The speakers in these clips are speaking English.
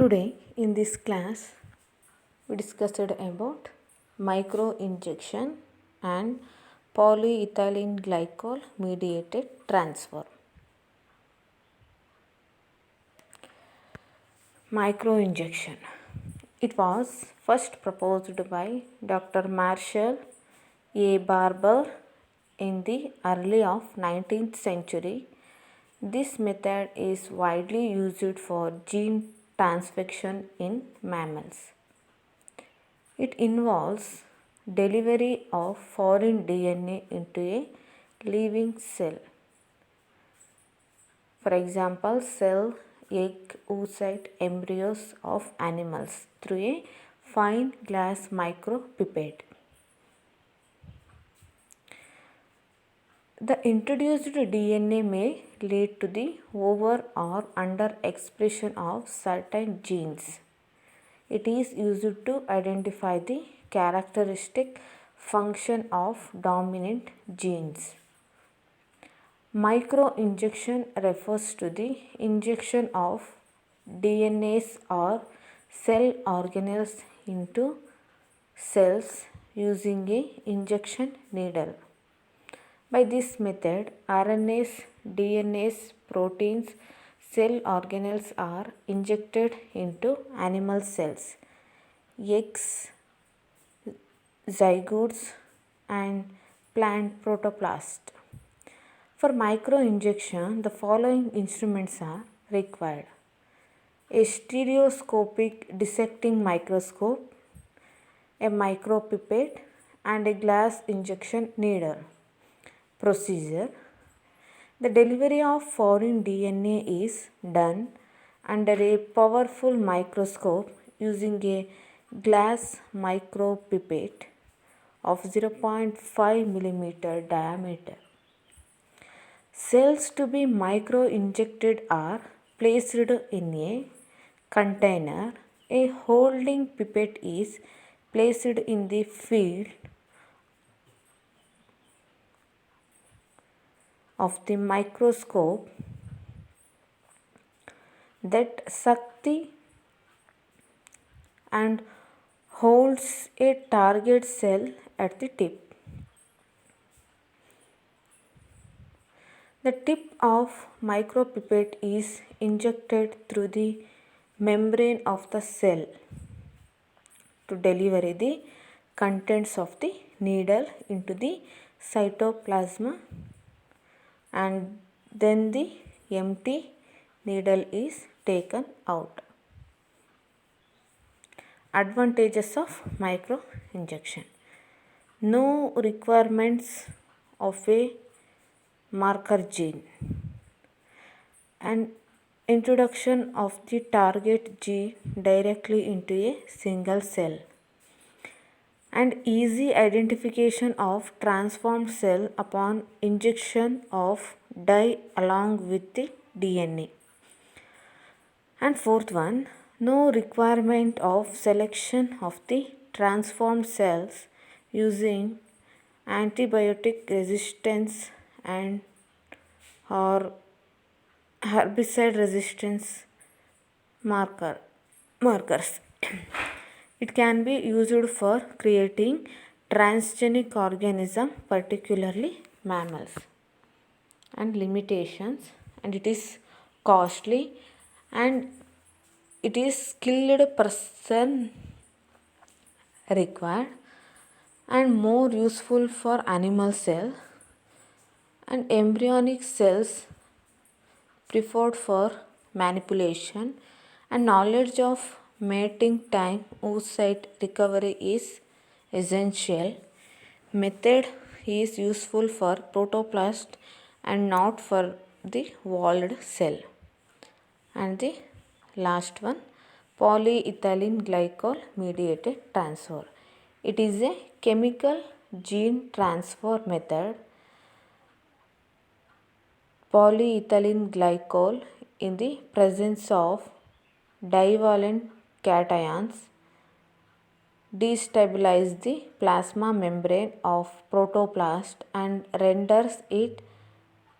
Today in this class we discussed about microinjection and polyethylene glycol mediated transfer. Microinjection. It was first proposed by Dr. Marshall A. Barber in the early of 19th century. This method is widely used for gene transfection in mammals. It involves delivery of foreign DNA into a living cell. For example, cell, egg, oocyte, embryos of animals through a fine glass micropipette. The introduced DNA may lead to the over or under expression of certain genes. It is used to identify the characteristic function of dominant genes. Microinjection refers to the injection of DNAs or cell organelles into cells using a injection needle. By this method, RNAs, DNAs, proteins, cell organelles are injected into animal cells, eggs, zygotes, and plant protoplast. For microinjection, the following instruments are required: a stereoscopic dissecting microscope, a micropipette, and a glass injection needle. Procedure: the delivery of foreign DNA is done under a powerful microscope using a glass micropipette of 0.5 mm diameter. Cells to be microinjected are placed in a container. A holding pipette is placed in the field of the microscope that sucks and holds a target cell at the tip. The tip of micropipette is injected through the membrane of the cell to deliver the contents of the needle into the cytoplasm, and then the empty needle is taken out. Advantages of microinjection: no requirements of a marker gene, and introduction of the target gene directly into a single cell, and easy identification of transformed cell upon injection of dye along with the DNA. And fourth one, no requirement of selection of the transformed cells using antibiotic resistance and or herbicide resistance markers. It can be used for creating transgenic organism, particularly mammals. And limitations: and it is costly, and it is skilled person required, and more useful for animal cell and embryonic cells preferred for manipulation, and knowledge of mating time oocyte recovery is essential. Method is useful for protoplast and not for the walled cell. And the last one, polyethylene glycol mediated transfer. It is a chemical gene transfer method. Polyethylene glycol in the presence of divalent cations destabilize the plasma membrane of protoplast and renders it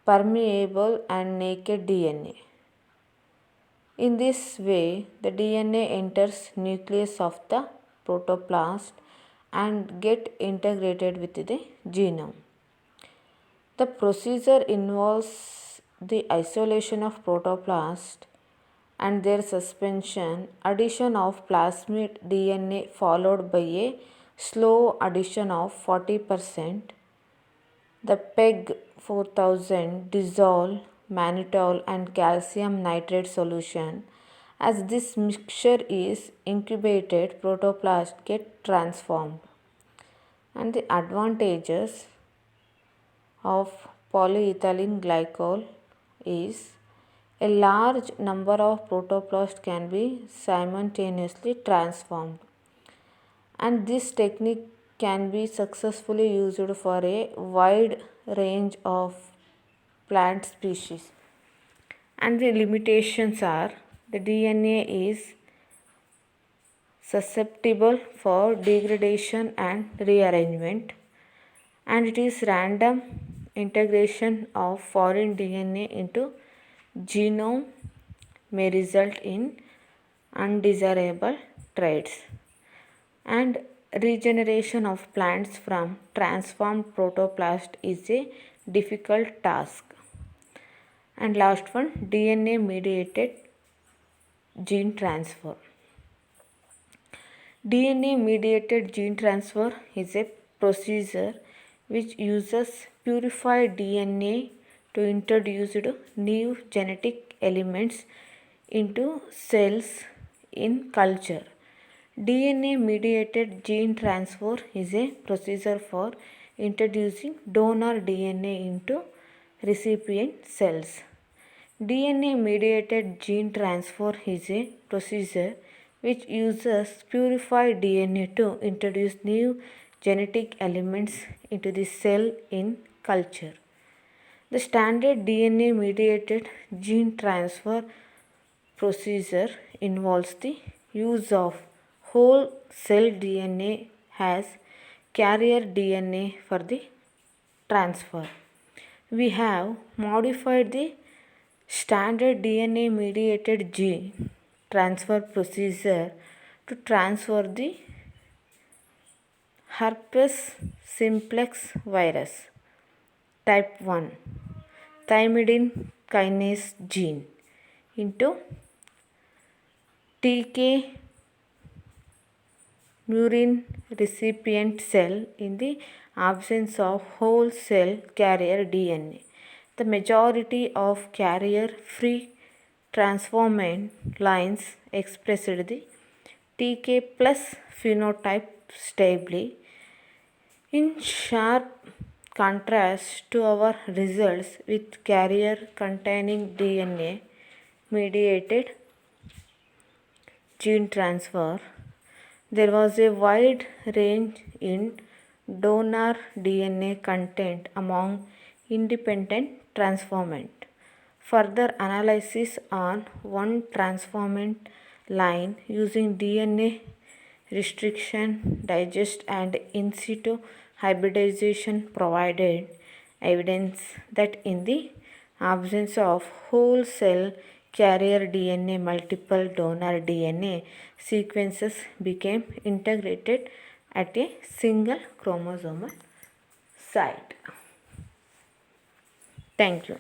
permeable and naked DNA. In this way, the DNA enters nucleus of the protoplast and get integrated with the genome. The procedure involves the isolation of protoplast and their suspension, addition of plasmid DNA followed by a slow addition of 40%, the PEG 4000 dissolve mannitol and calcium nitrate solution. As this mixture is incubated, protoplast get transformed. And the advantages of polyethylene glycol is a large number of protoplasts can be simultaneously transformed, and this technique can be successfully used for a wide range of plant species. And the limitations are the DNA is susceptible for degradation and rearrangement, and it is random integration of foreign DNA into genome may result in undesirable traits, and regeneration of plants from transformed protoplast is a difficult task. And last one, DNA mediated gene transfer. DNA mediated gene transfer is a procedure which uses purified DNA to introduce new genetic elements into cells in culture. DNA mediated gene transfer is a procedure for introducing donor DNA into recipient cells. DNA mediated gene transfer is a procedure which uses purified DNA to introduce new genetic elements into the cell in culture. The standard DNA mediated gene transfer procedure involves the use of whole cell DNA as carrier DNA for the transfer. We have modified the standard DNA mediated gene transfer procedure to transfer the herpes simplex virus type 1 thymidine kinase gene into TK murine recipient cell in the absence of whole cell carrier DNA. The majority of carrier free transformant lines expressed the TK plus phenotype stably, in sharp contrast to our results with carrier containing DNA mediated gene transfer. There was a wide range in donor DNA content among independent transformant. Further analysis on one transformant line using DNA restriction, digest, and in situ hybridization provided evidence that in the absence of whole cell carrier DNA, multiple donor DNA sequences became integrated at a single chromosomal site. Thank you.